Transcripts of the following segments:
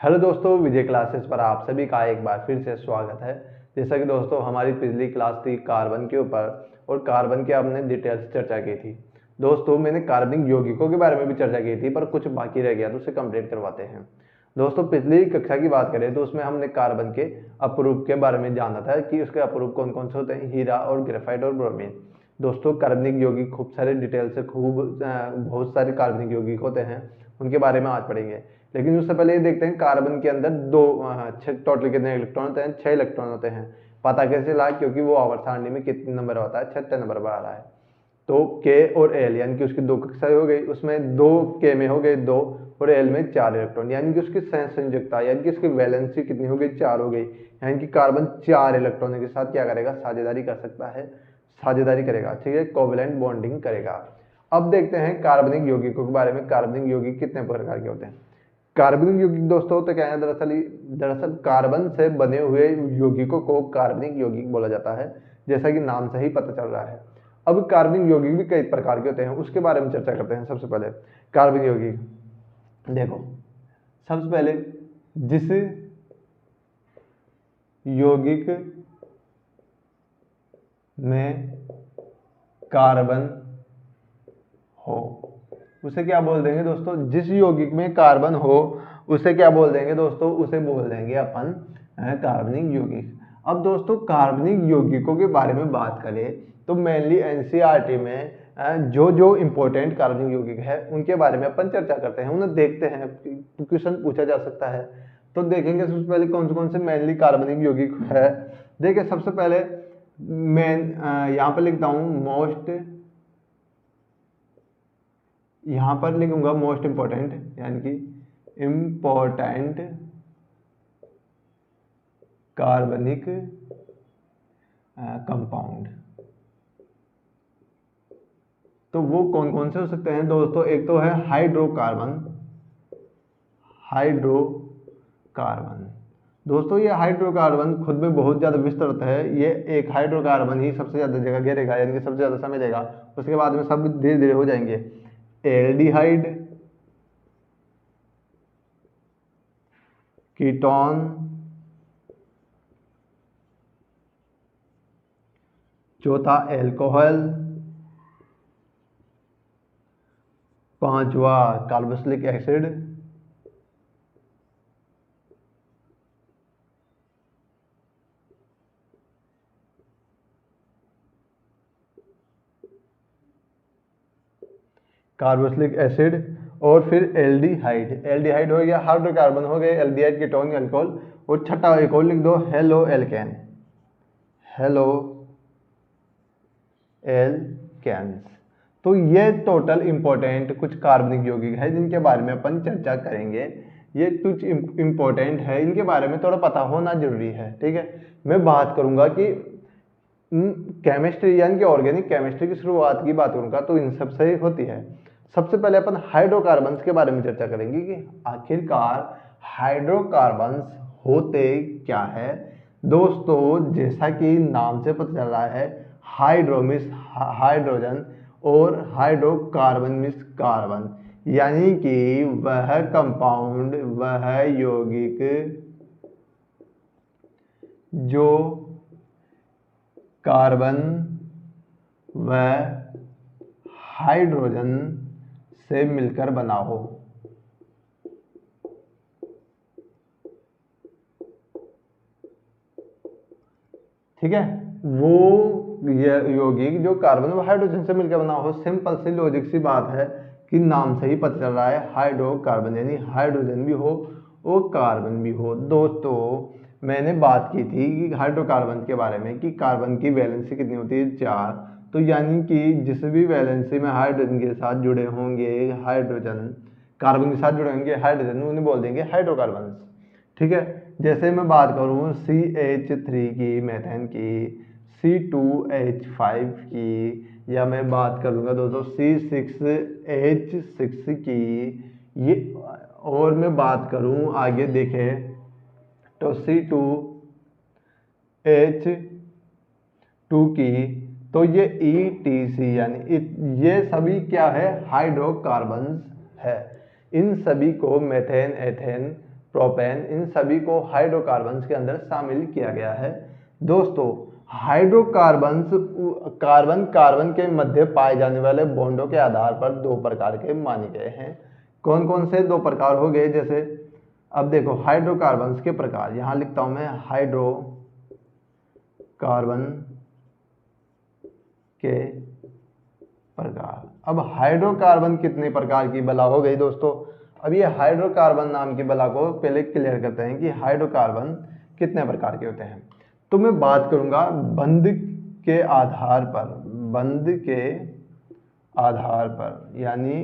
Hello दोस्तों, विजय classes पर आप सभी का एक बार फिर से स्वागत है। जैसा कि दोस्तों हमारी पिछली क्लास थी कार्बन के ऊपर और कार्बन के हमने डिटेल्स चर्चा की थी। दोस्तों मैंने कार्बनिक यौगिकों के बारे में भी चर्चा की थी, पर कुछ बाकी रह गया तो उसे कंप्लीट करवाते हैं। दोस्तों पिछली कक्षा की बात करें तो उसमें हमने कार्बन के अपरूप के बारे में जाना था कि उसके अपरूप कौन कौन से होते हैं, हीरा और ग्रेफाइट और ब्रोमीन। दोस्तों कार्बनिक यौगिक खूब सारे डिटेल से बहुत सारे कार्बनिक यौगिक होते हैं, उनके बारे में आज पढ़ेंगे। लेकिन उससे पहले ये देखते हैं कार्बन के अंदर टोटल कितने इलेक्ट्रॉन होते हैं। 6 इलेक्ट्रॉन होते हैं। पता कैसे लगा? क्योंकि वो आवर्त सारणी में कितने नंबर होता है, 6 नंबर पर आ रहा है। तो के और एल यानी कि उसकी दो कक्षाएं हो गई, उसमें दो के में हो गए 2 और एल में 4 इलेक्ट्रॉन, यानी कि उसकी सहसंयोजकता यानी कि उसकी वैलेंसी कितनी हो गई, 4 हो गई। यानी कि कार्बन 4 इलेक्ट्रॉनों के साथ क्या करेगा, साझेदारी कर सकता है, साझेदारी करेगा, ठीक है, कोवेलेंट बॉन्डिंग करेगा। अब देखते हैं कार्बनिक यौगिकों के बारे में। कार्बनिक यौगिक कितने प्रकार के होते हैं? कार्बनिक यौगिक दोस्तों तो क्या है, दरअसल कार्बन से बने हुए यौगिकों को कार्बनिक यौगिक बोला जाता है, जैसा कि नाम से ही पता चल रहा है। अब कार्बनिक यौगिक भी कई प्रकार के होते हैं, उसके बारे में चर्चा करते हैं। सबसे पहले कार्बनिक यौगिक देखो, सबसे पहले जिस यौगिक में कार्बन हो उसे क्या बोल देंगे दोस्तों? जिस यौगिक में कार्बन हो उसे क्या बोल देंगे दोस्तों? उसे बोल देंगे अपन कार्बनिक यौगिक। अब दोस्तों कार्बनिक यौगिकों के बारे में बात करें तो मेनली एनसीईआरटी में जो जो इंपॉर्टेंट कार्बनिक यौगिक है उनके बारे में अपन चर्चा करते हैं, उन्हें देखते हैं, क्वेश्चन पूछा जा सकता है। तो देखेंगे सबसे पहले कौन से मेनली कार्बनिक यौगिक है। देखिए सबसे पहले मेन यहाँ पर लिखता हूँ मोस्ट, यहां पर लिखूंगा मोस्ट इंपॉर्टेंट यानी कि इंपॉर्टेंट कार्बनिक कंपाउंड। तो वो कौन कौन से हो सकते हैं दोस्तों? एक तो है हाइड्रोकार्बन। हाइड्रोकार्बन दोस्तों, ये हाइड्रोकार्बन खुद में बहुत ज्यादा विस्तृत है। ये एक हाइड्रोकार्बन ही सबसे ज्यादा जगह घेरेगा, यानी कि सबसे ज्यादा समय लेगा। उसके बाद में सब धीरे धीरे हो जाएंगे। एल्डिहाइड, कीटोन, चौथा एल्कोहल, पांचवा कार्बोक्सिलिक एसिड, कार्बोक्सिलिक एसिड, और फिर एल्डिहाइड। एल्डिहाइड हो गया, हाइड्रोकार्बन हो गए, एल्डिहाइड, कीटोन, अल्कोहल, और छठा एक और लिख दो, हेलो एल्केन। Halo alkanes. तो ये टोटल इंपॉर्टेंट कुछ कार्बनिक यौगिक है जिनके बारे में अपन चर्चा करेंगे। ये कुछ इंपॉर्टेंट है, इनके बारे में थोड़ा पता होना जरूरी है, ठीक है। मैं बात करूंगा कि केमिस्ट्री यानी कि ऑर्गेनिक केमिस्ट्री की शुरुआत की बात करूंगा तो इन सबसे होती है। सबसे पहले अपन हाइड्रोकार्बन्स के बारे में चर्चा करेंगे कि आखिरकार हाइड्रोकार्बन्स होते क्या है। दोस्तों जैसा कि नाम से पता चल रहा है, हाइड्रो मीन्स हाइड्रोजन और हाइड्रोकार्बन मीन्स कार्बन, यानी कि वह कंपाउंड, वह यौगिक जो कार्बन व हाइड्रोजन से मिलकर बना हो। ठीक है, वो यौगिक जो कार्बन व हाइड्रोजन से मिलकर बना हो। सिंपल सी लॉजिक सी बात है कि नाम से ही पता चल रहा है, हाइड्रोकार्बन यानी हाइड्रोजन भी हो और कार्बन भी हो। दोस्तों मैंने बात की थी कि हाइड्रोकार्बन के बारे में कि कार्बन की वैलेंसी कितनी होती है, 4। तो यानी कि जिस भी वैलेंसी में हाइड्रोजन के साथ जुड़े होंगे, हाइड्रोजन कार्बन के साथ जुड़े होंगे हाइड्रोजन, उन्हें बोल देंगे हाइड्रोकार्बन। ठीक है, जैसे मैं बात करूं CH3 की, मीथेन की, C2H5 की, या मैं बात करूंगा दोस्तों C6H6 की, ये, और मैं बात करूं आगे देखें तो C2H2 की, तो ये ETC यानी ये सभी क्या है, हाइड्रोकार्बन्स है। इन सभी को मेथेन, एथेन, प्रोपेन, इन सभी को हाइड्रोकार्बन्स के अंदर शामिल किया गया है। दोस्तों हाइड्रोकार्बन्स कार्बन कार्बन के मध्य पाए जाने वाले बॉन्डों के आधार पर दो प्रकार के माने गए हैं। कौन कौन से दो प्रकार हो गए? जैसे अब देखो हाइड्रोकार्बन्स के प्रकार, यहां लिखता हूं मैं हाइड्रोकार्बन के प्रकार। अब हाइड्रोकार्बन कितने प्रकार की बला हो गई दोस्तों? अब ये हाइड्रोकार्बन नाम की बला को पहले क्लियर करते हैं कि हाइड्रोकार्बन कितने प्रकार के होते हैं। तो मैं बात करूंगा बंध के आधार पर, बंध के आधार पर, यानी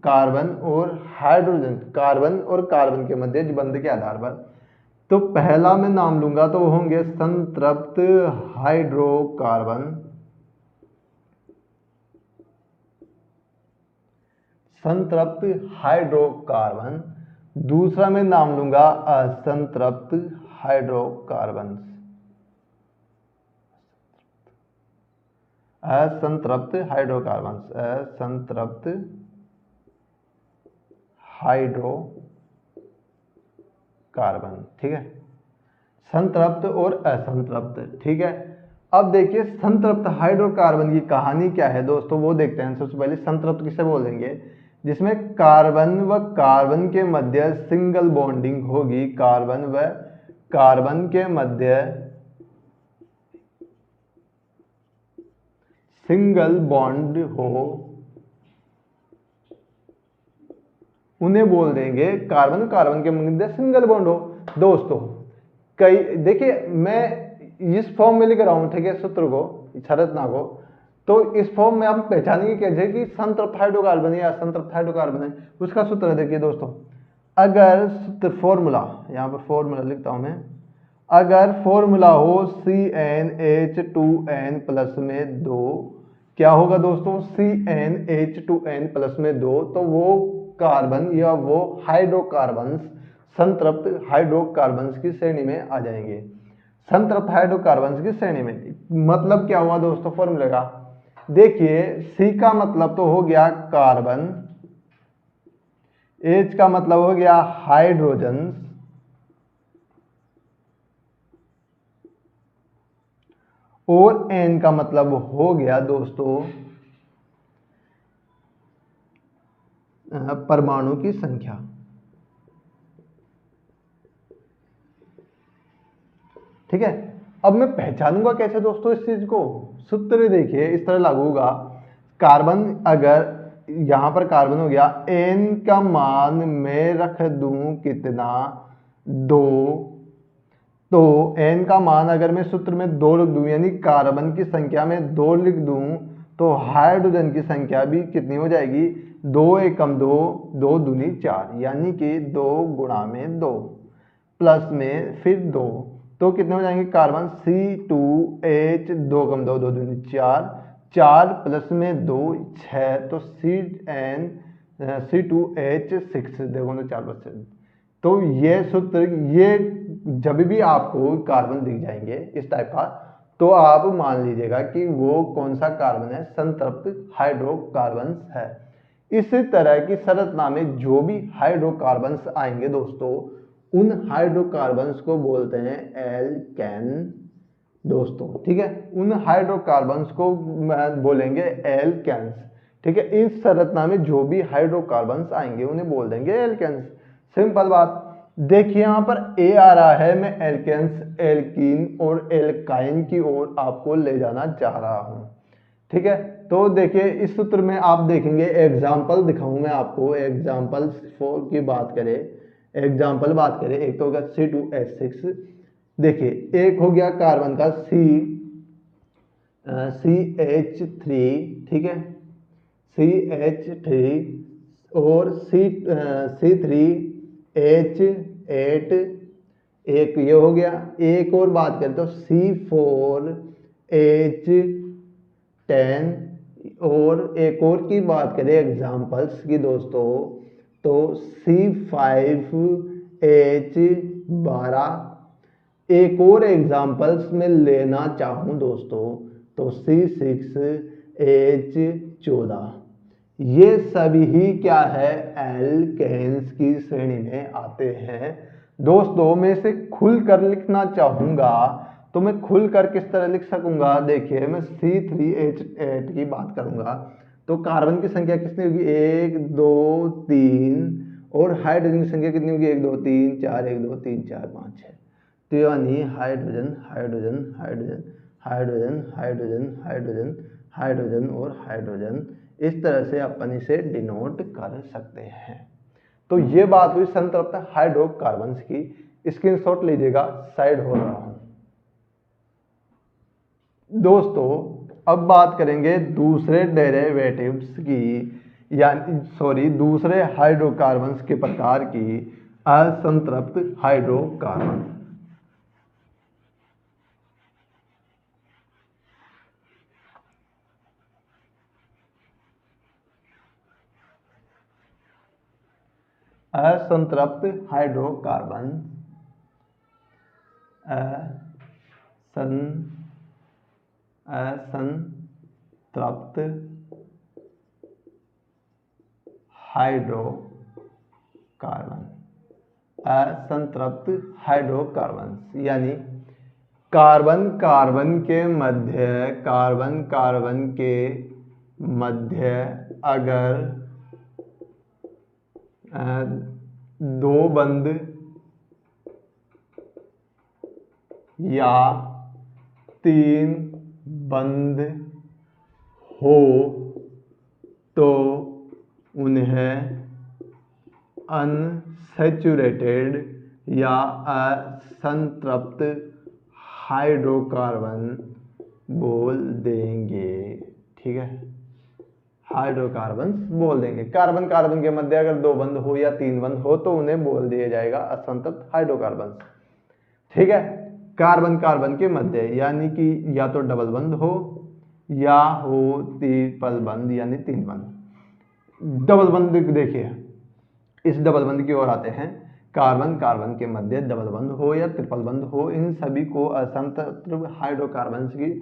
कार्बन और हाइड्रोजन, कार्बन और कार्बन के मध्य बंध के आधार पर। तो पहला मैं नाम लूंगा तो होंगे संतृप्त हाइड्रोकार्बन, संतृप्त हाइड्रोकार्बन। दूसरा मैं नाम लूंगा असंतृप्त हाइड्रोकार्बन, असंतृप्त हाइड्रोकार्बन, असंतृप्त हाइड्रोकार्बन। ठीक है, संतृप्त और असंतृप्त। ठीक है, अब देखिए संतृप्त हाइड्रोकार्बन की कहानी क्या है दोस्तों, वो देखते हैं। सबसे पहले संतृप्त किसे बोलेंगे? जिसमें कार्बन व कार्बन के मध्य सिंगल बॉन्डिंग होगी, कार्बन व कार्बन के मध्य सिंगल बॉन्ड हो, उन्हें बोल देंगे कार्बन कार्बन के मध्य सिंगल बॉन्ड हो। दोस्तों कई देखिए मैं इस फॉर्म में लिख रहा हूं, ठीक है, सूत्र को, संरचना को। तो इस फॉर्म में आप पहचानेंगे कैसे कि संतृप्त हाइड्रोकार्बन या असंतृप्त हाइड्रोकार्बन है। उसका सूत्र देखिए दोस्तों, अगर फॉर्मूला, यहां पर फॉर्मूला लिखता हूं मैं, अगर फॉर्मूला हो CnH2n प्लस में 2, क्या होगा दोस्तों? CnH2n प्लस में 2, तो वो कार्बन या वो हाइड्रोकार्बन्स संतृप्त हाइड्रोकार्बन्स की श्रेणी में आ जाएंगे। संतृप्त हाइड्रोकार्बन्स की श्रेणी में मतलब क्या हुआ दोस्तों फॉर्मूले का? देखिए C का मतलब तो हो गया कार्बन, H का मतलब हो गया हाइड्रोजन, और N का मतलब हो गया दोस्तों परमाणु की संख्या। ठीक है, अब मैं पहचानूंगा कैसे दोस्तों इस चीज को? सूत्र देखिए इस तरह लागू होगा, कार्बन, अगर यहां पर कार्बन हो गया, N का मान मैं रख दूं कितना? 2। तो N का मान अगर मैं सूत्र में 2 लिख दूं, यानी कार्बन की संख्या में 2 लिख दूं, तो हाइड्रोजन की संख्या भी कितनी हो जाएगी? 2 एकम 2, 2 दूनी 4, यानी कि 2 गुणा में 2 प्लस में फिर 2, तो कितने हो जाएंगे? कार्बन C2H 2 कम 2, 2 दूनी 4, 4 प्लस में 2 6, तो C2H6, देखो तो 4 प्लस 6। तो ये सूत्र, ये जब भी आपको कार्बन दिख जाएंगे इस टाइप का, तो आप मान लीजिएगा कि वो कौन सा कार्बन है? संतृप्त हाइड्रोकार्बन है। इसी तरह की संरचना में जो भी हाइड्रोकार्बन्स आएंगे दोस्तों, उन हाइड्रोकार्बन्स को बोलते हैं एल्केन दोस्तों। ठीक है, उन हाइड्रोकार्बन्स को बोलेंगे एल्केन्स। ठीक है, इस संरचना में जो भी हाइड्रोकार्बन्स आएंगे उन्हें बोल देंगे एल्केन्स। सिंपल बात। देखिए यहां पर ए आ रहा है, मैं एल्केन्स, एल्कीन और एल्काइन की ओर आपको ले जाना चाह रहा हूं। ठीक है, तो देखिए इस सूत्र में आप देखेंगे, एग्जाम्पल दिखाऊं मैं आपको। एग्जाम्पल की बात करें, एग्जाम्पल बात करें, एक तो होगा C2H6। देखिए एक हो गया कार्बन का CH3, ठीक है, CH3, और C3H8, एक ये हो गया। एक और बात करें तो C4H10, और एक और की बात करें एग्जाम्पल्स की दोस्तों, तो C5H12। एक और एग्जाम्पल्स में लेना चाहूं दोस्तों तो C6H14। ये सभी ही क्या है? एल्केन्स की श्रेणी में आते हैं। दोस्तों मैं इसे खुल कर लिखना चाहूंगा तो मैं खुल कर किस तरह लिख सकूंगा, देखिए मैं C3H8 की बात करूंगा तो कार्बन की संख्या कितनी होगी, 1 2 3, और हाइड्रोजन की संख्या कितनी होगी, 1 2 3 4, 1 2 3 4 5 6। तो यानी hydrogen hydrogen hydrogen hydrogen hydrogen hydrogen hydrogen और हाइड्रोजन, इस तरह से अपन इसे डिनोट कर सकते हैं। तो ये बात हुई संतृप्त हाइड्रोकार्बन्स की। स्क्रीनशॉट लीजिएगा, साइड हो रहा हूं। दोस्तों अब बात करेंगे दूसरे डेरिवेटिव्स की, यानी सॉरी दूसरे हाइड्रोकार्बन्स के प्रकार की, असंतृप्त हाइड्रोकार्बन। असंतृप्त हाइड्रोकार्बन, असंतृप्त हाइड्रोकार्बन, असंतृप्त हाइड्रोकार्बन यानी कार्बन कार्बन के मध्य, कार्बन कार्बन के मध्य अगर दो बंध या तीन बंध हो तो उन्हें अनसैचुरेटेड या असंतृप्त हाइड्रोकार्बन बोल देंगे। ठीक है, हाइड्रोकार्बन बोल देंगे। कार्बन कार्बन के मध्य अगर दो बंध हो या तीन बंध हो तो उन्हें बोल दिया जाएगा असंतृप्त हाइड्रोकार्बन। ठीक है, कार्बन कार्बन के मध्य यानी कि या तो डबल बंध हो या हो ट्रिपल बंध यानी तीन बंध। डबल बंध देखिए, इस डबल बंध की ओर आते हैं। कार्बन कार्बन के मध्य डबल बंध हो या ट्रिपल बंध हो, इन सभी को असंतृप्त हाइड्रोकार्बन की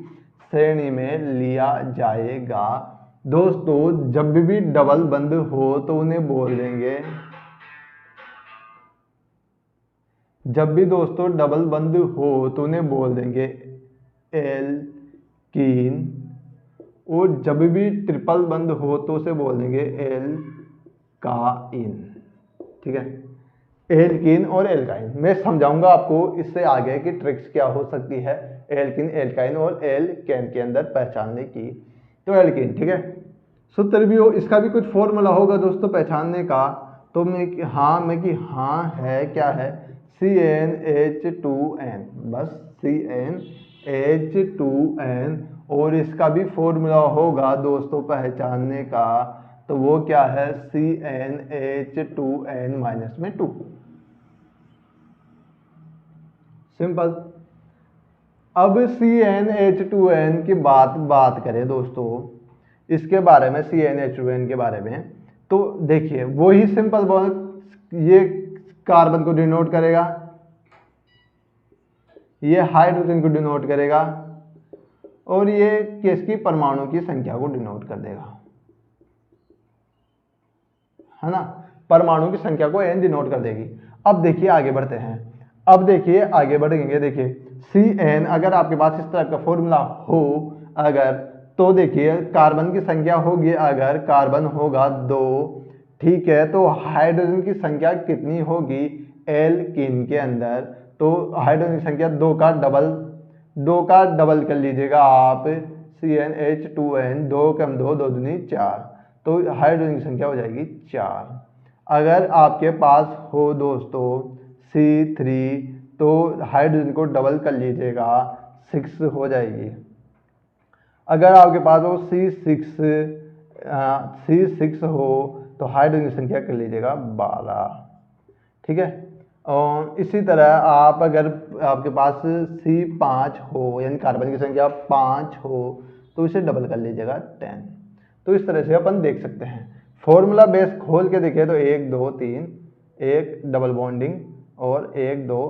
श्रेणी में लिया जाएगा। दोस्तों जब भी डबल बंध हो तो उन्हें बोल देंगे, जब भी दोस्तों डबल बंध हो तो उन्हें बोल देंगे एल्कीन, और जब भी ट्रिपल बंध हो तो उसे बोल देंगे एल्काइन। ठीक है, एल्कीन और एल्काइन मैं समझाऊंगा आपको इससे आगे की ट्रिक्स क्या हो सकती है एल्कीन एल्काइन और एल्केन के अंदर पहचानने की। तो एल्कीन, ठीक है, सूत्र भी हो, इसका भी कुछ फॉर्मूला होगा दोस्तों पहचानने का। तो मैं कि हाँ है, क्या है, CnH2n, बस CnH2n, और इसका भी फॉर्मूला होगा दोस्तों पहचानने का। तो वो क्या है, CnH2n माइनस में 2। सिंपल। अब CnH2n की बात करें दोस्तों, इसके बारे में CnH2n के बारे में, तो देखिए वही सिंपल बॉन्ड, ये कार्बन को डिनोट करेगा, ये हाइड्रोजन को डिनोट करेगा, और ये किसकी परमाणु की संख्या को डिनोट कर देगा, है ना, परमाणु की संख्या को n डिनोट कर देगी। अब देखिए आगे बढ़ते हैं, अब देखिए आगे बढ़ेंगे। देखिए Cn अगर आपके पास इस तरह का फॉर्मूला हो अगर, तो देखिए कार्बन की संख्या होगी, अगर कार्बन होगा 2, ठीक है, तो हाइड्रोजन की संख्या कितनी होगी एल्कीन के अंदर, तो हाइड्रोजन की संख्या 2 का डबल कर लीजिएगा आप, CnH2n, 2 कम 2 2 दूनी 4, तो हाइड्रोजन की संख्या हो जाएगी 4। अगर आपके पास हो दोस्तों C3, तो हाइड्रोजन को डबल कर लीजिएगा, 6 हो जाएगी। अगर आपके पास हो C6 हो तो हाइड्रोजन की संख्या कर लीजिएगा 12। ठीक है, और इसी तरह आप अगर आपके पास C5 हो यानी कार्बन की संख्या 5 हो तो इसे डबल कर लीजिएगा 10। तो इस तरह से अपन देख सकते हैं। फॉर्मूला बेस खोल के देखें तो 1 2 3, एक डबल बॉन्डिंग, और 1 2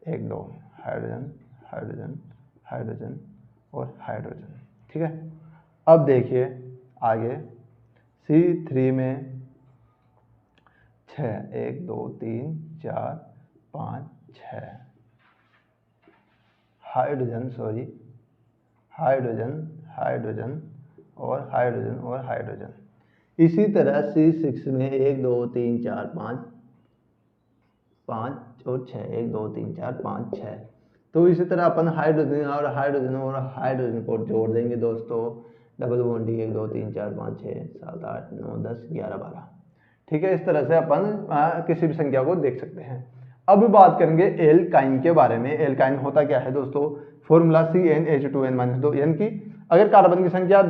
हाइड्रोजन हाइड्रोजन हाइड्रोजन और हाइड्रोजन। ठीक है, अब देखिए आगे C3 में 6, 1 2 3 4 5 6 हाइड्रोजन, सॉरी हाइड्रोजन, हाइड्रोजन और हाइड्रोजन और हाइड्रोजन। इसी तरह C6 में 1 2 3 4 5 5 और 6, 1 2 3 4 5 6। तो इसी तरह अपन हाइड्रोजन और हाइड्रोजन और हाइड्रोजन को जोड़ देंगे दोस्तों, डबल बॉन्डिंग 1 2 3 4 5 6 7 8 9 10 11 12। ठीक है, इस तरह से अपन किसी भी संख्या को देख सकते हैं। अब बात करेंगे एल्काइन के बारे में। एल्काइन होता क्या है दोस्तों, फॉर्मूला CnH2n-2, यानी कि अगर कार्बन की संख्या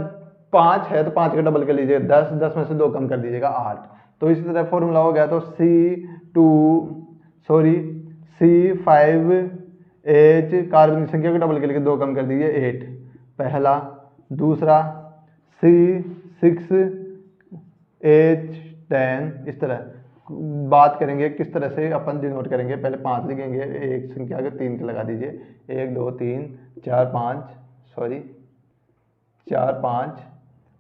5 है तो 5 का डबल कर लीजिएगा 10, 10 में से 2 कम कर दीजिएगा 8। तो इसी तरह फॉर्मूला हो गया तो C5H, कार्बन की संख्या को डबल करके 2 कम कर दीजिए 8 पहला। दूसरा C6H10। इस तरह बात करेंगे किस तरह से अपन डिनोट करेंगे, पहले 5 लिखेंगे, एक संख्या के 3 के लगा दीजिए, 1 2 3 4 5 सॉरी 4 5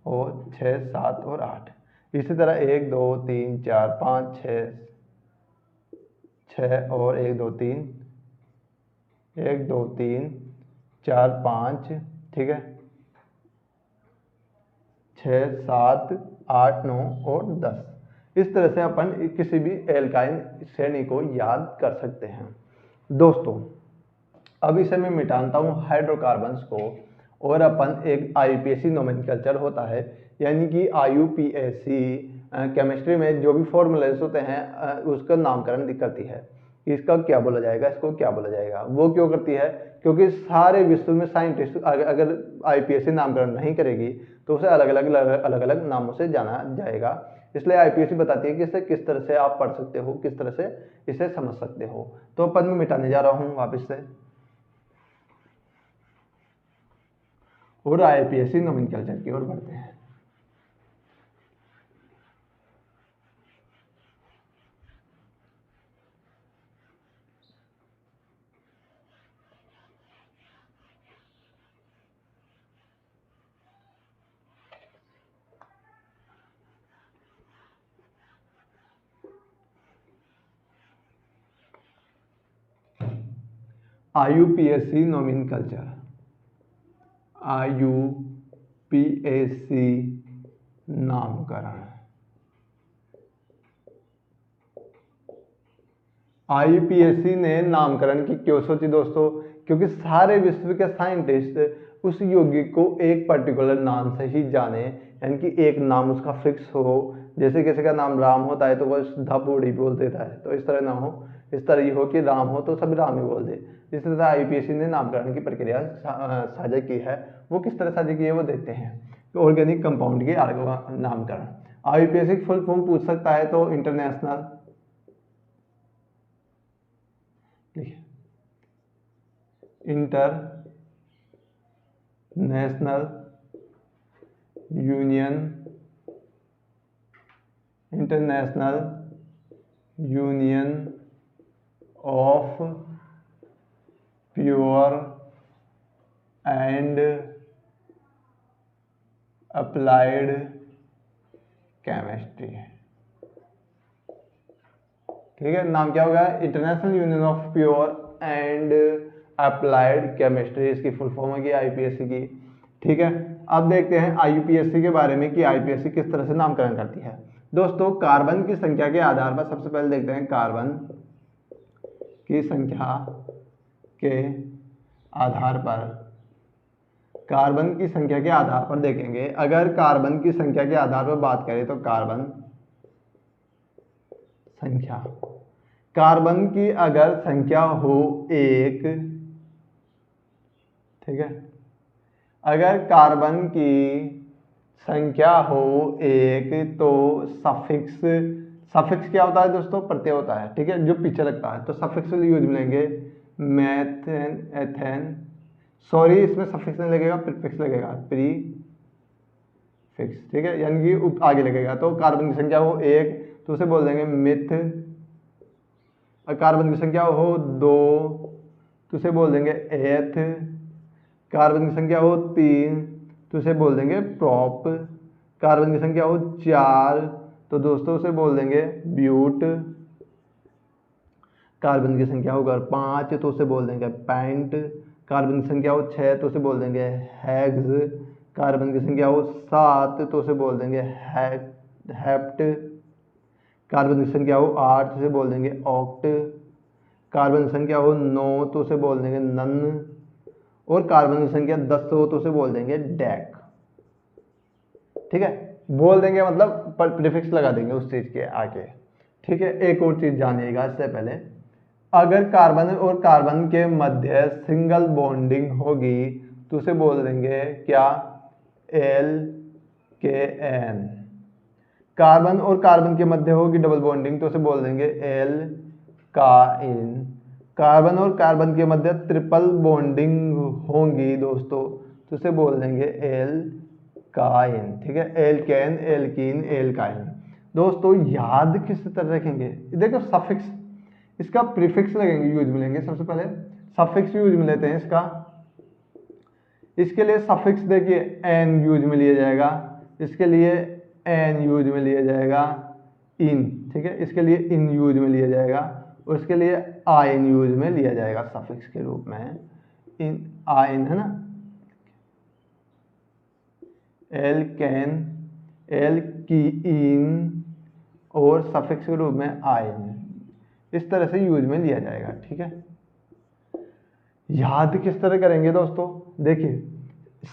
और 6 7 और 8। इसी तरह 1 2 3 4 5 6 और 1 2 3 1 2 3 4 5, ठीक है, 6 7 8 9 और 10। इस तरह से अपन किसी भी एल्काइन श्रेणी को याद कर सकते हैं दोस्तों। अब इसे मैं मिटाता हूँ हाइड्रोकार्बन्स को, और अपन एक IUPAC नोमेनक्लेचर होता है, यानी कि IUPAC केमिस्ट्री में जो भी फॉर्मूलेस होते हैं उसका नामकरण करती है। इसका क्या बोला जाएगा, इसको क्या बोला जाएगा। वो क्यों करती है, क्योंकि सारे विश्व में साइंटिस्ट अगर IUPAC नामकरण नहीं करेगी तो उसे अलग अलग नामों से जाना जाएगा। इसलिए IUPAC बताती है कि इसे किस तरह से आप पढ़ सकते हो, किस तरह से इसे समझ सकते हो। तो अपन मैं मिटाने जा रहा हूँ वापस से, और IUPAC नोमेनक्लेचर की ओर बढ़ते हैं। IUPAC नोमेनक्लेचर, IUPAC नामकरण। IUPAC ने नामकरण की क्यों सोची दोस्तों, क्योंकि सारे विश्व के साइंटिस्ट उस यौगिक को एक पर्टिकुलर नाम से ही जाने, यानी कि एक नाम उसका फिक्स हो। जैसे किसी का नाम राम होता है तो वो धापुड़ी बोल देता है, तो इस तरह ना हो, इस तरह ये हो कि राम हो तो सभी राम ही बोल दे। इस तरह IUPAC ने नामकरण की प्रक्रिया साझा की है। वो किस तरह साझा की है वो देखते हैं। तो ऑर्गेनिक कंपाउंड के नामकरण, IUPAC फुल फॉर्म पूछ सकता है तो international, international union of pure and applied chemistry. ठीक है, नाम क्या होगा, international union of pure and applied chemistry, इसकी फुल फॉर्म होगी IUPAC की। ठीक है, अब देखते हैं IUPAC के बारे में कि IUPAC किस तरह से नामकरण करती है। दोस्तों कार्बन की संख्या के आधार पर सबसे पहले देखते हैं कार्बन की संख्या के आधार पर, कार्बन की संख्या के आधार पर देखेंगे। अगर कार्बन की संख्या के आधार पर बात करें तो कार्बन संख्या, कार्बन की अगर संख्या हो 1, ठीक है, अगर कार्बन की संख्या हो 1 तो सफिक्स, सफिक्स क्या होता है दोस्तों, प्रत्यय होता है, ठीक है, जो पीछे लगता है, तो सफिक्स यूज मिलेंगे मेथेन, एथेन, सॉरी इसमें सफिक्स नहीं लगेगा, प्रीफिक्स लगेगा, प्रीफिक्स, ठीक है, यानी कि आगे लगेगा। तो कार्बन की संख्या हो 1 तो उसे बोल देंगे मिथ, कार्बन की संख्या हो 2 तो उसे बोल देंगे एथ, कार्बन की संख्या हो 3 तो उसे बोल देंगे प्रॉप, कार्बन की संख्या हो 4 तो दोस्तों उसे बोल देंगे ब्यूट। कार्बन की संख्या हो अगर 5 तो उसे बोल देंगे पेंट। कार्बन की संख्या हो 6 तो उसे बोल देंगे हेक्स। कार्बन की संख्या हो 7 तो उसे बोल देंगे हेप्ट। कार्बन की संख्या हो 8 तो उसे बोल देंगे ऑक्ट। कार्बन की संख्या हो 9 तो उसे बोल देंगे नन। और कार्बन की संख्या 10 हो तो उसे बोल देंगे डेक। ठीक है, बोल देंगे मतलब प्रीफिक्स लगा देंगे उस चीज के आगे। ठीक है, एक और चीज जानिएगा इससे पहले, अगर कार्बन और कार्बन के मध्य सिंगल बॉन्डिंग होगी तो उसे बोल देंगे क्या, एल के एन। कार्बन और कार्बन के मध्य होगी डबल बॉन्डिंग तो उसे बोल देंगे एल का इन। कार्बन और कार्बन के मध्य ट्रिपल बॉन्डिंग होंगी दोस्तों तो उसे बोल देंगे एल काइन। ठीक है, एल्केन, एल्कीन, एल्काइन। दोस्तों याद किस तरह रखेंगे, देखो सफिक्स, इसका प्रीफिक्स लगेंगे, यूज में लेंगे। सबसे पहले सफिक्स यूज में लेते हैं इसका। इसके लिए सफिक्स देखिए एन यूज में लिया जाएगा, इसके लिए एन यूज में लिया जाएगा, इन। ठीक है, इसके लिए इन यूज में लिया जाएगा और इसके लिए आइन यूज में लिया जाएगा सफिक्स के रूप में। इन आइन है ना, एल कैन, एल की इन और सफिक्स के रूप में आइन, इस तरह से यूज में लिया जाएगा। ठीक है, याद किस तरह करेंगे दोस्तों, देखिए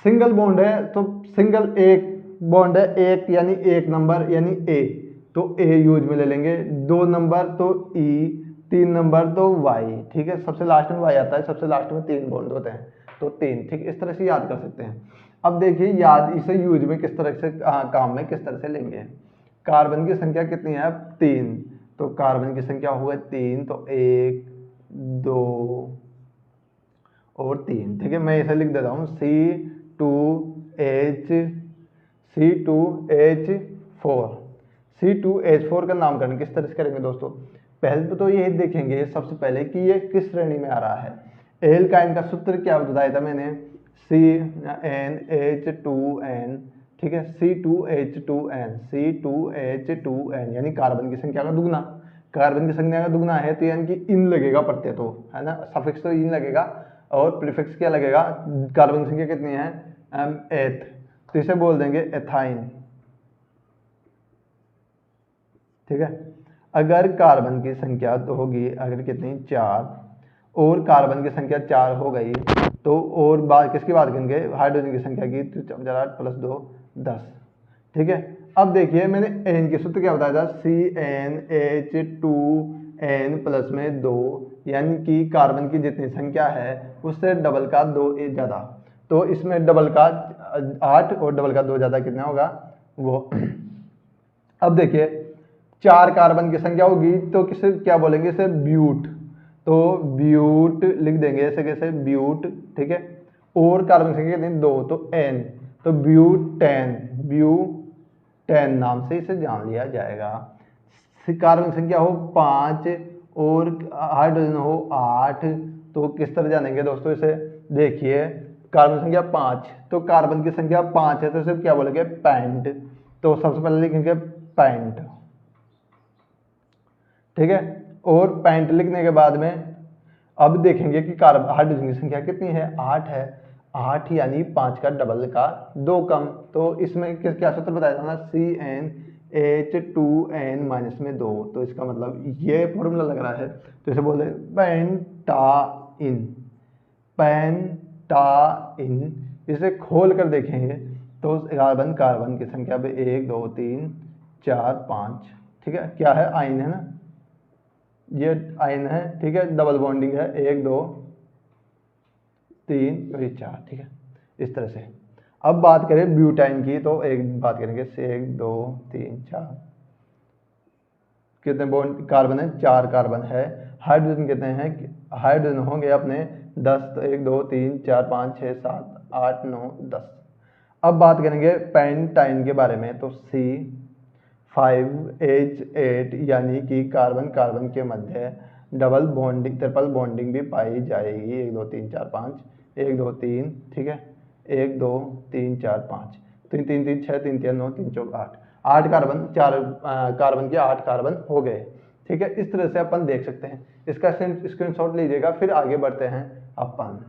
सिंगल बॉन्ड है तो सिंगल एक बॉन्ड है, एक यानी एक नंबर यानी ए, तो ए यूज में ले लेंगे। 2 नंबर तो ई, 3 नंबर तो वाई। ठीक है, सबसे लास्ट में वाई आता है, सबसे लास्ट में 3 बॉन्ड होते हैं तो 3। ठीक, इस तरह से याद कर सकते हैं। अब देखिए याद इसे यूज में किस तरह से काम में किस तरह से लेंगे। कार्बन की संख्या कितनी है, 3, तो कार्बन की संख्या हुआ 3 तो 1 2 और 3। ठीक है, मैं इसे लिख देता हूँ C2H4। C2H4 का नामकरण किस तरह से करेंगे दोस्तों, पहले तो ये देखेंगे सबसे पहले कि ये किस श्रेणी में आ रहा है। एल्काइन का सूत्र क्या बताया था मैंने, CnH2n। ठीक है, C2H2n, C2H2n यानी कार्बन की संख्या का दुगना। कार्बन की संख्या का दुगना है तो यानी कि इन लगेगा प्रत्यय, तो है ना, सफिक्स तो इन लगेगा और प्रीफिक्स क्या लगेगा। कार्बन की संख्या कितनी है, एथ, तो इसे बोल देंगे एथाइन। ठीक है, अगर कार्बन की संख्या तो होगी अगर कितनी 4 और कार्बन की संख्या 4 हो गई तो और बात किसकी बात करेंगे, हाइड्रोजन की संख्या की, तो 4 8 + 2 10। ठीक है, अब देखिए मैंने एन के सूत्र क्या बताया था, CnH2n प्लस में 2, यानी कि कार्बन की जितनी संख्या है उससे डबल का 2 ज़्यादा, तो इसमें डबल का 8 और डबल का 2 ज़्यादा कितना होगा वो। अब देखिए 4 कार्बन की संख्या होगी तो किसे क्या बोलेंगे, इसे ब्यूट, तो ब्यूट लिख देंगे ऐसे कैसे ब्यूट। ठीक है, और कार्बन संख्या कितनी 2 तो एन, तो ब्यूटेन, ब्यूटेन नाम से इसे जान लिया जाएगा। कार्बन संख्या हो 5 और हाइड्रोजन हो 8 तो किस तरह जानेंगे दोस्तों इसे, देखिए कार्बन संख्या 5 तो कार्बन की संख्या 5 है तो इसे क्या बोलेंगे पेंट, तो सबसे पहले लिखेंगे पेंट। ठीक है, और पेंट लिखने के बाद में अब देखेंगे कि कार्बन हाइड्रोजन की संख्या कितनी है, 8 है, 8 यानी 5 का डबल का 2 कम, तो इसमें किस क्या सूत्र बताया था ना, CnH2n माइनस में 2, तो इसका मतलब ये फॉर्मूला लग रहा है तो इसे बोलते हैं पेंटाइन, पेंटाइन। इसे खोल कर देखेंगे तो कार्बन कार्बन की संख्या पे 1 2 3 4 5। ठीक है, क्या है आइन है ना, ये आइन है। ठीक है, डबल बॉन्डिंग है 1 2 3 और 4। ठीक है, इस तरह से। अब बात करें ब्यूटाइन की तो एक बात करेंगे 1 2 3 4 कितने बॉन्ड कार्बन है, 4 कार्बन है। हाइड्रोजन कितने हैं, हाइड्रोजन होंगे अपने 10, तो 1 2 3 4 5 6 7 8 9 10। अब बात करेंगे पेंटाइन के बारे में तो C5H8 यानी कि कार्बन कार्बन के मध्य डबल बॉन्डिंग ट्रिपल बॉन्डिंग भी पाई जाएगी, 1 2 3 4 5 1 2 3। ठीक है, 1 2 3 4 5 3 3 3 6 3 3 9 3 4 8। 8 कार्बन, 4 कार्बन के 8 कार्बन हो गए। ठीक है, इस तरह से अपन देख सकते हैं। इसका स्क्रीनशॉट लीजिएगा, फिर आगे बढ़ते हैं अपन।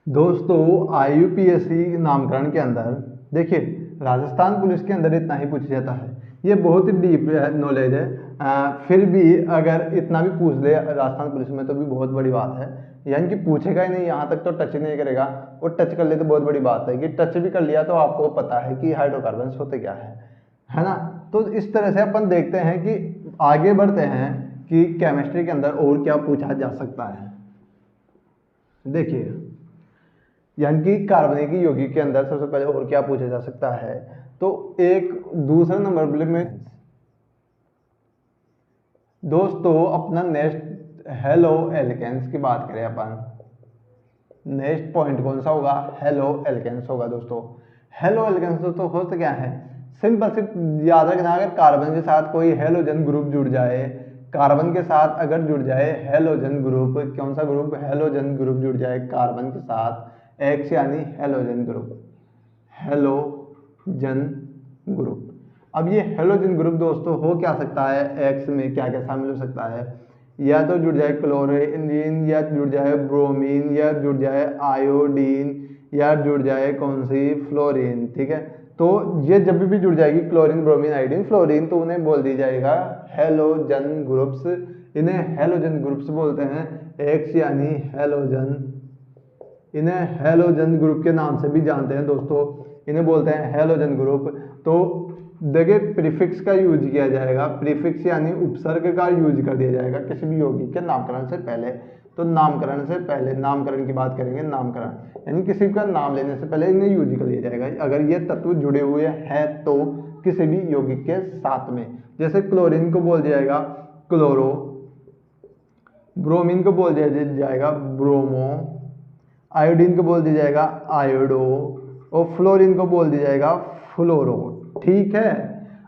दोस्तों IUPAC नामकरण के अंदर देखिए, राजस्थान पुलिस के अंदर इतना ही पूछा जाता है। ये बहुत ही डीप नॉलेज है, फिर भी अगर इतना भी पूछ ले राजस्थान पुलिस में तो भी बहुत बड़ी बात है। यानी कि पूछेगा ही नहीं, यहाँ तक तो टच ही नहीं करेगा, और टच कर ले तो बहुत बड़ी बात है कि टच भी कर लिया तो आपको पता है कि हाइड्रोकार्बन होते क्या है ना। तो इस तरह से अपन देखते हैं कि आगे बढ़ते हैं कि केमिस्ट्री के अंदर और क्या पूछा जा सकता है। देखिए, यानी कि कार्बनिक यौगिक के अंदर सबसे पहले और क्या पूछा जा सकता है, तो एक दूसरा नंबर में दोस्तों अपना नेक्स्ट हेलो एल्केन्स की बात करें अपन, नेक्स्ट पॉइंट कौन सा होगा, हेलो एल्केन्स होगा दोस्तों। हेलो एल्केन्स दोस्तों होता क्या है, सिंपल से याद रखना, अगर कार्बन के साथ कोई हेलोजन ग्रुप जुड़ जाए, कार्बन के साथ अगर जुड़ जाए हेलोजन ग्रुप, कौन सा ग्रुप, हेलोजन ग्रुप जुड़ जाए कार्बन के साथ, एक्स यानी हेलोजन ग्रुप, हेलोजन ग्रुप। अब ये हेलोजन ग्रुप दोस्तों हो क्या सकता है, एक्स में क्या क्या शामिल हो सकता है, या तो जुड़ जाए क्लोरीन, या जुड़ जाए ब्रोमीन, या जुड़ जाए आयोडीन, या जुड़ जाए कौन सी, फ्लोरीन। ठीक है, तो ये जब भी जुड़ जाएगी क्लोरीन, ब्रोमीन, आयोडीन, फ्लोरीन, तो उन्हें बोल दी जाएगा हेलोजन ग्रुप्स। इन्हें हेलोजन ग्रुप्स बोलते हैं, एक्स यानी हेलोजन। इन्हें हेलोजन ग्रुप के नाम से भी जानते हैं दोस्तों, इन्हें बोलते हैं हेलोजन ग्रुप। तो देखिए प्रीफिक्स का यूज किया जाएगा, प्रीफिक्स यानी उपसर्ग का यूज कर दिया जाएगा किसी भी यौगिक के नामकरण से पहले। तो नामकरण से पहले, नामकरण की बात करेंगे, नामकरण यानी किसी का नाम लेने से पहले इन्हें यूज कर लिया जाएगा अगर ये तत्व जुड़े हुए हैं तो किसी भी यौगिक के साथ में। जैसे क्लोरीन को बोल दिया जाएगा क्लोरो, ब्रोमीन को बोल दिया जाएगा ब्रोमो, आयोडीन को बोल दिया जाएगा आयोडो, और फ्लोरीन को बोल दिया जाएगा फ्लोरो। ठीक है,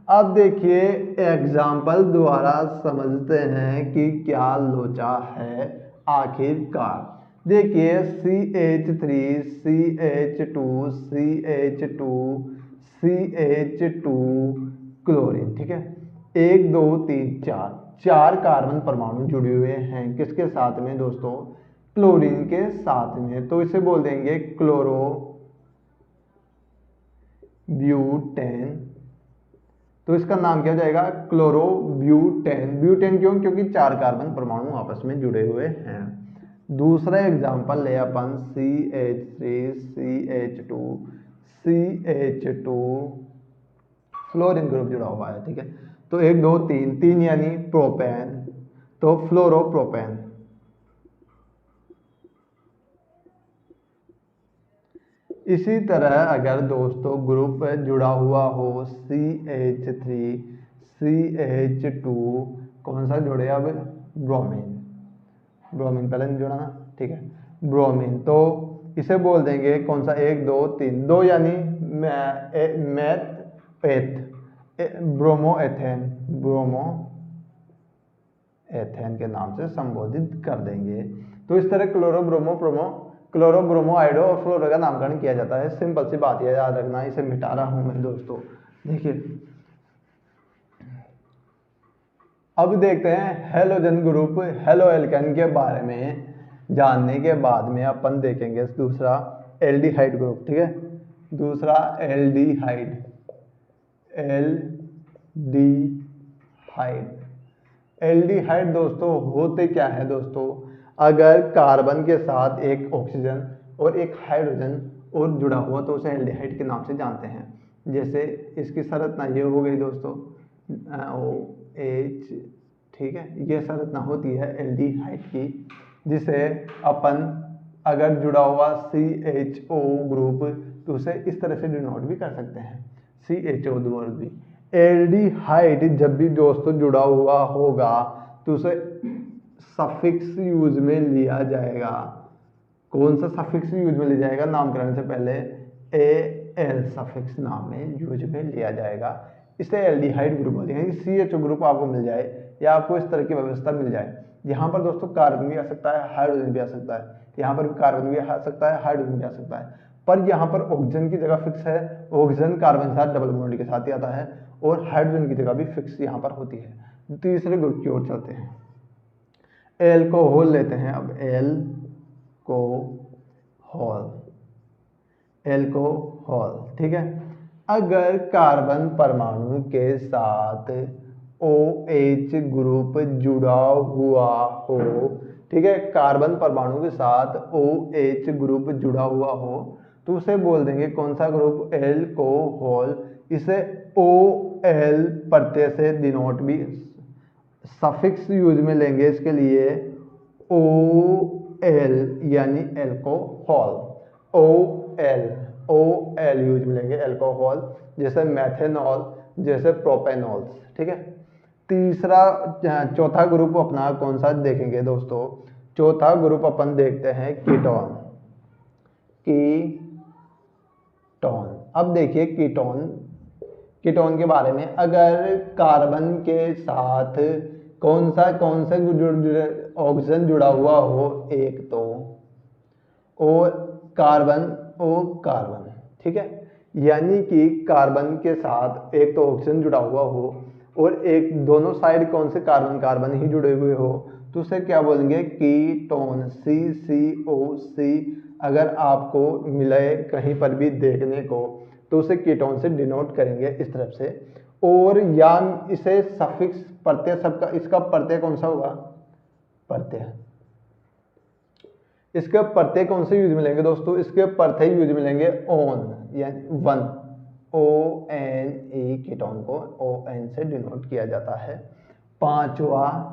अब देखिए एग्जाम्पल द्वारा समझते हैं कि क्या लोचा है आखिरकार। देखिए CH3, CH2, CH2, CH2, chlorine. ठीक है, 1 2 3 4 4 कार्बन परमाणु जुड़े हुए हैं किसके साथ में दोस्तों, क्लोरीन के साथ में। तो इसे बोल देंगे क्लोरो ब्यूटेन। तो इसका नाम क्या हो जाएगा, क्लोरो ब्यूटेन। ब्यूटेन क्यों, क्योंकि 4 कार्बन परमाणु आपस में जुड़े हुए हैं। दूसरा एग्जांपल ले अपन CH3, CH2, CH2, fluorine group जुड़ा हुआ है। ठीक है, तो 1 2 3 3 यानी प्रोपेन, तो फ्लोरोप्रोपेन। इसी तरह अगर दोस्तों ग्रुप जुड़ा हुआ हो CH3, CH2, कौन सा जुड़े अब, ब्रोमीन, ब्रोमीन पहले नहीं जुड़ा ना। ठीक है, ब्रोमीन, तो इसे बोल देंगे कौन सा, 1 2 3 2 यानी मैथ एथ, ब्रोमो एथेन, ब्रोमो एथेन के नाम से संबोधित कर देंगे। तो इस तरह chloro bromo promo, chloro bromo iodo और फ्लोरो का नामकरण किया जाता है। सिंपल सी बात है, याद रखना, इसे मिटा रहा हूं मैं दोस्तों। देखिए अब देखते हैं हेलोजन ग्रुप, हेलो एल्केन के बारे में जानने के बाद में अपन देखेंगे दूसरा एल्डिहाइड ग्रुप। ठीक है, दूसरा एल्डिहाइड, एल्डिहाइड। एल्डिहाइड दोस्तों होते क्या है दोस्तों, अगर कार्बन के साथ एक ऑक्सीजन और एक हाइड्रोजन और जुड़ा हुआ तो उसे एल्डिहाइड के नाम से जानते हैं। जैसे इसकी संरचना ये हो गई दोस्तों OH। ठीक है, ये संरचना होती है एल्डिहाइड की, जिसे अपन अगर जुड़ा हुआ CHO ग्रुप तो उसे इस तरह से डिनोट भी कर सकते हैं, CHO ग्रुप भी। एल्डिहाइड जब भी दोस्तों जुड़ा हुआ होगा तो उसे सफिक्स यूज में लिया जाएगा। कौन सा सफिक्स यूज में लिया जाएगा, नामकरण से पहले AL सफिक्स नाम में यूज में लिया जाएगा। इसे एल्डिहाइड ग्रुप बोलते हैं। CHO ग्रुप आपको मिल जाए या आपको इस तरह की व्यवस्था मिल जाए, यहाँ पर दोस्तों कार्बन भी आ सकता है, हाइड्रोजन भी आ सकता है, यहाँ पर भी कार्बन भी आ सकता है, हाइड्रोजन भी आ सकता है, पर यहाँ पर ऑक्सीजन की जगह फिक्स है, ऑक्सीजन कार्बन के साथ डबल बॉन्ड के साथ ही आता है, और हाइड्रोजन की जगह भी फिक्स यहाँ पर होती है। तीसरे ग्रुप की ओर चलते हैं, एल्कोहल लेते हैं। अब एल्कोहल, ठीक है। अगर कार्बन परमाणु के साथ OH ग्रुप जुड़ा हुआ हो, ठीक है, कार्बन परमाणु के साथ OH ग्रुप जुड़ा हुआ हो तो उसे बोल देंगे कौन सा ग्रुप, एल्कोहल। इसे OL प्रत्यय से डिनोट भी, सफिक्स यूज में लेंगे इसके लिए OL यानी एल्कोहल, OL यूज में लेंगे एल्कोहल, जैसे मैथेनॉल, जैसे प्रोपेनॉल्स, ठीक है। चौथा ग्रुप अपना कौन सा देखेंगे दोस्तों, चौथा ग्रुप अपन देखते हैं कीटोन। अब देखिए कीटोन के बारे में, अगर कार्बन के साथ कौन सा ऑक्सीजन जुड़ा हुआ हो एक तो, और कार्बन, ठीक है, यानी कि कार्बन के साथ एक तो ऑक्सीजन जुड़ा हुआ हो और एक दोनों साइड कौन से कार्बन ही जुड़े हुए हो, तो उसे क्या बोलेंगे, कीटोन, CCOC। अगर आपको मिले कहीं पर भी देखने को तो उसे कीटोन से डिनोट करेंगे इस तरफ से, और या इसे सफिक्स प्रत्यय, सबका इसका प्रत्यय कौन सा होगा, प्रत्यय, इसके प्रत्यय कौन से यूज मिलेंगे दोस्तों, इसके प्रत्यय यूज मिलेंगे ऑन, यानी 1, ONE, कीटोन को ON से डिनोट किया जाता है। पांचवा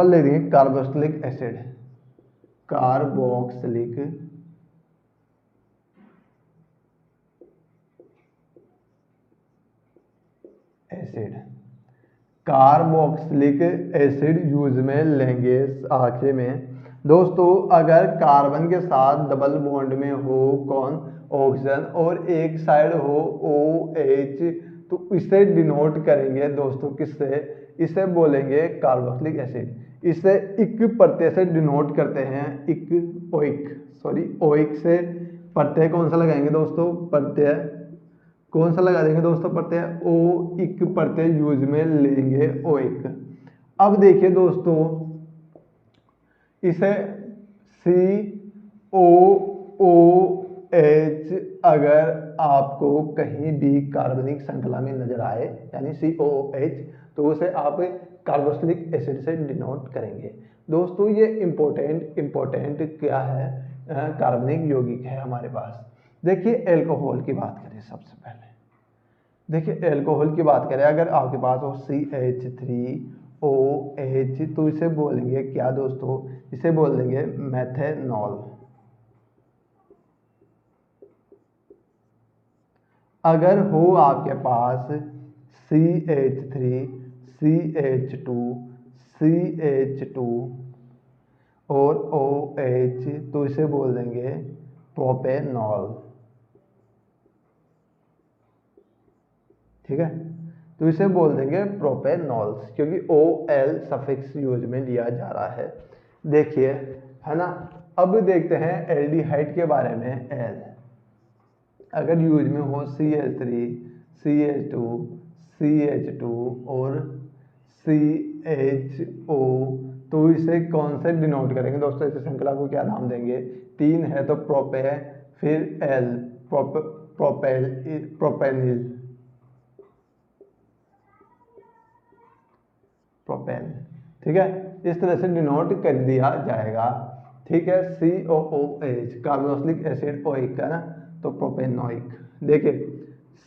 ले लेंगे carboxylic acid, carboxylic acid use में लेंगे आखिर में दोस्तों। अगर कार्बन के साथ डबल बॉन्ड में हो कौन, ऑक्सीजन, और एक साइड हो OH, तो इसे डिनोट करेंगे दोस्तों किससे, इसे बोलेंगे कार्बोक्सिलिक एसिड। इसे इक प्रत्यय से डिनोट करते हैं, ओइक से प्रत्यय कौन सा लगाएंगे दोस्तों, प्रत्यय कौन सा लगा देंगे दोस्तों, प्रत्यय OIC प्रत्यय यूज में लेंगे, OIC। अब देखिए दोस्तों, इसे COOH अगर आपको कहीं भी कार्बनिक श्रृंखला में नजर आए, यानी COOH, तो उसे आप कार्बोक्सिलिक एसिड से डिनोट करेंगे। दोस्तों ये इंपॉर्टेंट क्या है, कार्बनिक यौगिक है हमारे पास। देखिए एल्कोहल की बात करें, सबसे पहले देखिए एल्कोहल की बात करें, अगर आपके पास हो CH3OH तो इसे बोलेंगे क्या दोस्तों, इसे बोल देंगे मैथेनॉल। अगर हो आपके पास CH3CH2 और OH तो इसे बोल देंगे प्रोपेनॉल, ठीक है, तो इसे बोल देंगे प्रोपेनॉल्स, क्योंकि OL सफिक्स यूज में लिया जा रहा है। देखिए है ना। अब देखते हैं एल्डिहाइड के बारे में। एल अगर यूज में हो CH3CH2 और CHO तो इसे कौन से डिनोट करेंगे दोस्तों, इस श्रृंखला को क्या नाम देंगे, 3 है तो प्रोपे, फिर एल, प्रोपेनिल, ठीक है, इस तरह से डिनोट कर दिया जाएगा, ठीक है। COOH कार्बोक्सिलिक एसिड ओइक है ना, तो प्रोपेनोइक। देखिए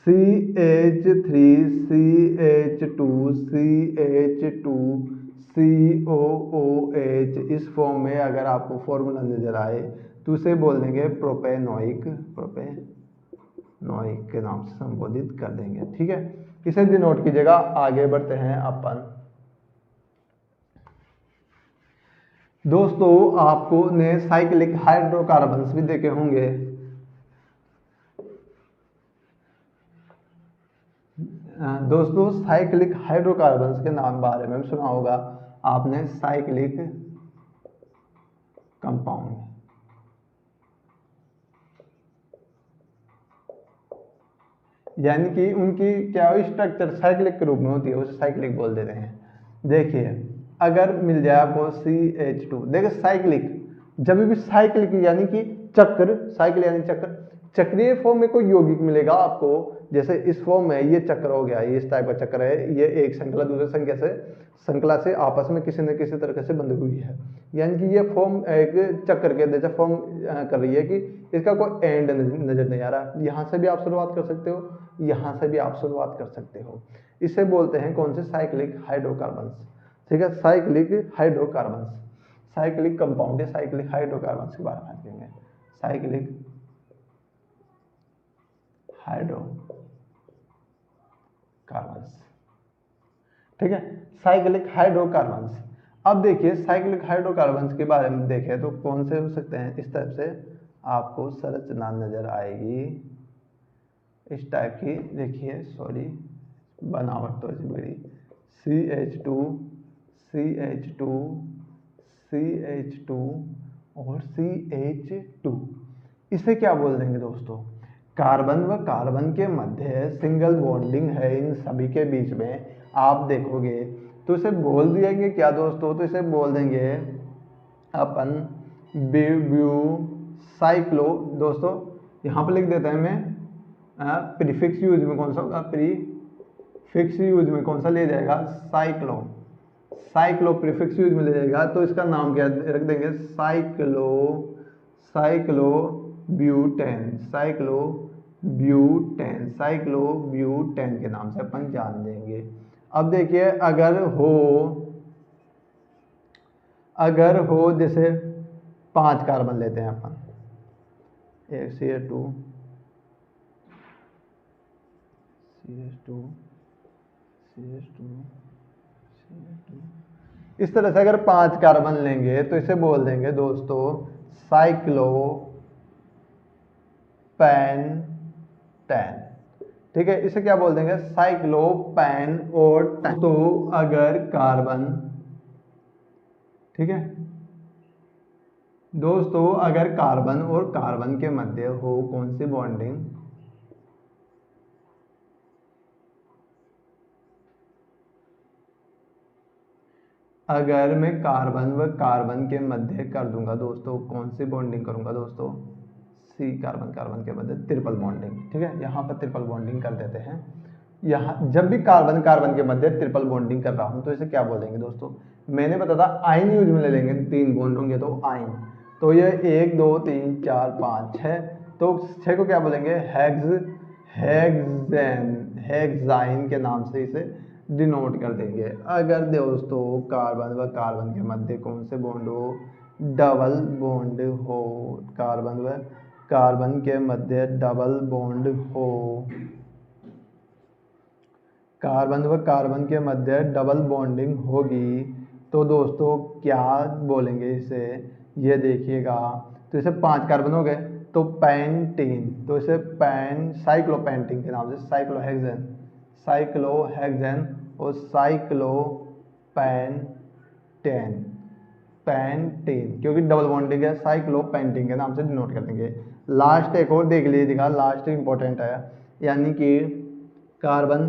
CH3CH2CH2COOH इस फॉर्म में अगर आपको फॉर्मूला नजर आए तो उसे बोल देंगे प्रोपेनोइक के नाम से संबोधित कर देंगे, ठीक है। इसे डिनोट कीजिएगा। आगे बढ़ते हैं अपन दोस्तों, आपको ने साइक्लिक हाइड्रोकार्बन्स भी देखे होंगे। दोस्तों साइक्लिक हाइड्रोकार्बन्स के नाम बारे में सुना होगा आपने, साइक्लिक कंपाउंड। यानी कि उनकी क्या स्ट्रक्चर साइक्लिक के रूप में होती है, उसे साइक्लिक बोल देते हैं। देखिए अगर मिल जाए आपको CH2, देखिए साइक्लिक जब भी साइक्लिक यानी कि चक्र, साइकिल यानी चक्र, चक्रीय फॉर्म में कोई यौगिक मिलेगा आपको, जैसे इस फॉर्म में ये चक्र हो गया, ये इस टाइप का चक्र है, ये एक श्रृंखला दूसरे श्रृंखला से आपस में किसी न किसी तरीके से बंधी हुई है, यानी कि ये फॉर्म एक चक्र के जैसे फॉर्म कर रही है कि इसका कोई एंड नजर नहीं आ रहा। यहाँ से भी आप शुरुआत कर सकते हो, यहाँ से भी आप शुरुआत कर सकते हो। इसे बोलते हैं कौन से, साइक्लिक हाइड्रोकार्बन्स। ठीक है, साइक्लिक हाइड्रोकार्बन्स, साइक्लिक कंपाउंड है, साइक्लिक हाइड्रोकार्बन्स के बारे में कहेंगे, साइक्लिक हाइड्रोकार्बन्स। ठीक है, साइक्लिक हाइड्रोकार्बन्स। अब देखिए साइक्लिक हाइड्रोकार्बन्स के बारे में देखें तो कौन से हो सकते हैं, इस तरह से आपको संरचना नजर आएगी, इस टाइप की। देखिए सॉरी बनावट तो बड़ी, CH2 CH2 CH2 और CH2, इसे क्या बोल देंगे दोस्तों, कार्बन व कार्बन के मध्य सिंगल बॉन्डिंग है इन सभी के बीच में। आप देखोगे तो इसे बोल दिएंगे क्या दोस्तों, तो इसे बोल देंगे अपन ब्यू साइक्लो। दोस्तों यहाँ पर लिख देते हैं मैं, प्रीफिक्स यूज में कौन सा होगा, प्रीफिक्स यूज में कौन सा ले जाएगा, साइक्लो, साइक्लो प्रीफिक्स यूज में ले जाएगा तो इसका नाम क्या रख देंगे, साइक्लो ब्यूटेन, साइक्लो ब्यूटेन के नाम से अपन जान देंगे। अब देखिए अगर हो जैसे 5 कार्बन लेते हैं अपन, एक CH2 इस तरह से अगर 5 कार्बन लेंगे तो इसे बोल देंगे दोस्तों साइक्लोपेंटेन। ठीक है, इसे क्या बोल देंगे, साइक्लोपेन और तो अगर कार्बन, ठीक है दोस्तों, अगर कार्बन और कार्बन के मध्य हो कौन सी बॉन्डिंग, अगर मैं कार्बन व कार्बन के मध्य कर दूंगा दोस्तों, कौन सी बॉन्डिंग करूंगा दोस्तों, C कार्बन कार्बन के मध्य ट्रिपल बॉन्डिंग। ठीक है, यहाँ पर ट्रिपल बॉन्डिंग कर देते हैं। यहाँ जब भी कार्बन कार्बन के मध्य ट्रिपल बॉन्डिंग कर रहा हूँ तो इसे क्या बोलेंगे दोस्तों, मैंने बताया था आइन यूज में ले लेंगे, 3 बॉन्ड होंगे तो आइन, तो ये 1 2 3 4 5 6, तो 6 को क्या बोलेंगे, हेक्साइन के नाम से इसे डिनोट कर देंगे। अगर दोस्तों कार्बन व कार्बन के मध्य कौन से बॉन्ड हो, डबल बॉन्ड हो, कार्बन व कार्बन के मध्य डबल बॉन्ड हो, कार्बन व कार्बन के मध्य डबल बॉन्डिंग होगी तो दोस्तों क्या बोलेंगे इसे, ये देखिएगा, तो इसे 5 कार्बन हो गए तो पेंटीन, तो इसे साइक्लोपेंटीन के नाम से, साइक्लोहेक्सेन और पेंटीन क्योंकि डबल बॉन्डिंग है, साइक्लोपेंटीन के नाम से डिनोट कर देंगे। लास्ट एक और देख लीजिएगा, लास्ट इंपॉर्टेंट है, यानी कि कार्बन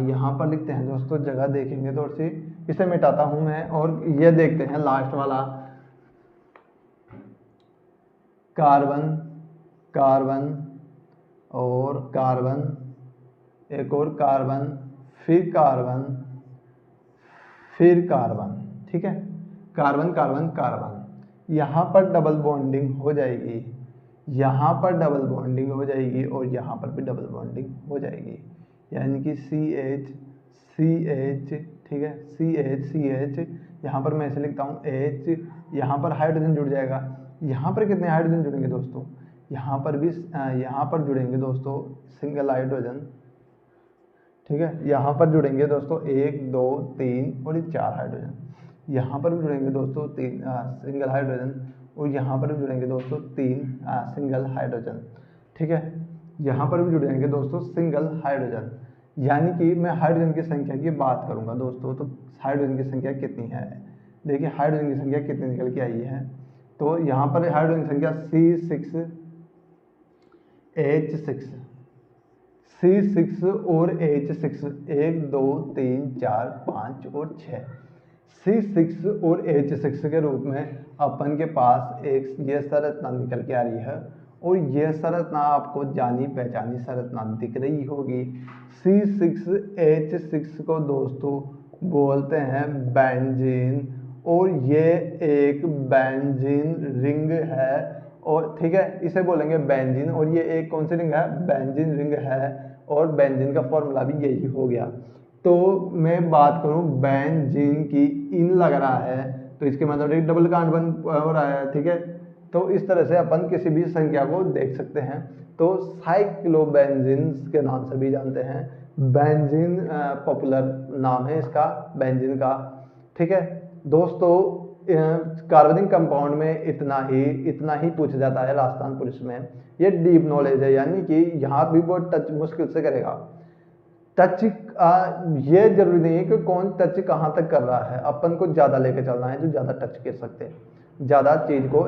यहाँ पर लिखते हैं दोस्तों, जगह देखेंगे थोड़ी सी, इसे मिटाता हूं मैं और ये देखते हैं लास्ट वाला, कार्बन और कार्बन, एक और कार्बन, फिर कार्बन। ठीक है, कार्बन, यहाँ पर डबल बॉन्डिंग हो जाएगी, यहाँ पर डबल बॉन्डिंग हो जाएगी और यहाँ पर भी डबल बॉन्डिंग हो जाएगी, यानी कि CH, ठीक है, CH, यहाँ पर मैं ऐसे लिखता हूँ H, यहाँ पर हाइड्रोजन जुड़ जाएगा। यहाँ पर कितने हाइड्रोजन जुड़ेंगे दोस्तों, यहाँ पर भी यहाँ पर जुड़ेंगे दोस्तों सिंगल हाइड्रोजन। ठीक है, यहाँ पर जुड़ेंगे दोस्तों 1 2 3 और 4 हाइड्रोजन, यहाँ पर भी जुड़ेंगे दोस्तों 3 सिंगल हाइड्रोजन और यहाँ पर भी जुड़ेंगे दोस्तों 3 सिंगल हाइड्रोजन। ठीक है, यहाँ पर भी जुड़ जाएंगे दोस्तों सिंगल हाइड्रोजन, यानी कि मैं हाइड्रोजन की संख्या की बात करूंगा दोस्तों, तो हाइड्रोजन की संख्या कितनी है। देखिए हाइड्रोजन की संख्या कितनी निकल के आई है, तो यहाँ पर हाइड्रोजन की संख्या C6H6 और H6 1 2 3 4 5 और 6, C6 और H6 के रूप में अपन के पास एक ये संरचना निकल के आ रही है, और यह संरचना आपको जानी पहचानी संरचना दिख रही होगी। C6H6 को दोस्तों बोलते हैं बेंजीन, और ये एक बेंजीन रिंग है, और ठीक है इसे बोलेंगे बेंजीन, और ये एक कौन सी रिंग है, बेंजीन रिंग है, और बेंजीन का फॉर्मूला भी यही हो गया। तो मैं बात करूं बेंजीन की, इन लग रहा है तो इसके मतलब एक डबल कार्बन हो रहा है, ठीक है। तो इस तरह से अपन किसी भी संख्या को देख सकते हैं। तो साइक्लोबेंजीन के नाम से भी जानते हैं, बेंजीन पॉपुलर नाम है इसका बेंजीन का, ठीक है दोस्तों। कार्बनिक कंपाउंड में इतना ही पूछा जाता है राजस्थान पुलिस में। ये डीप नॉलेज है, यानी कि यहाँ भी वो टच मुश्किल से करेगा। टच ये जरूरी नहीं है कि कौन टच कहाँ तक कर रहा है, अपन को ज़्यादा लेके चलना है, जो ज़्यादा टच कर सकते हैं, ज़्यादा चीज़ को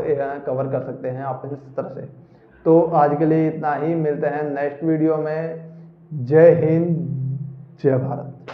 कवर कर सकते हैं आप इस तरह से। तो आज के लिए इतना ही, मिलते हैं नेक्स्ट वीडियो में। जय हिंद, जय भारत।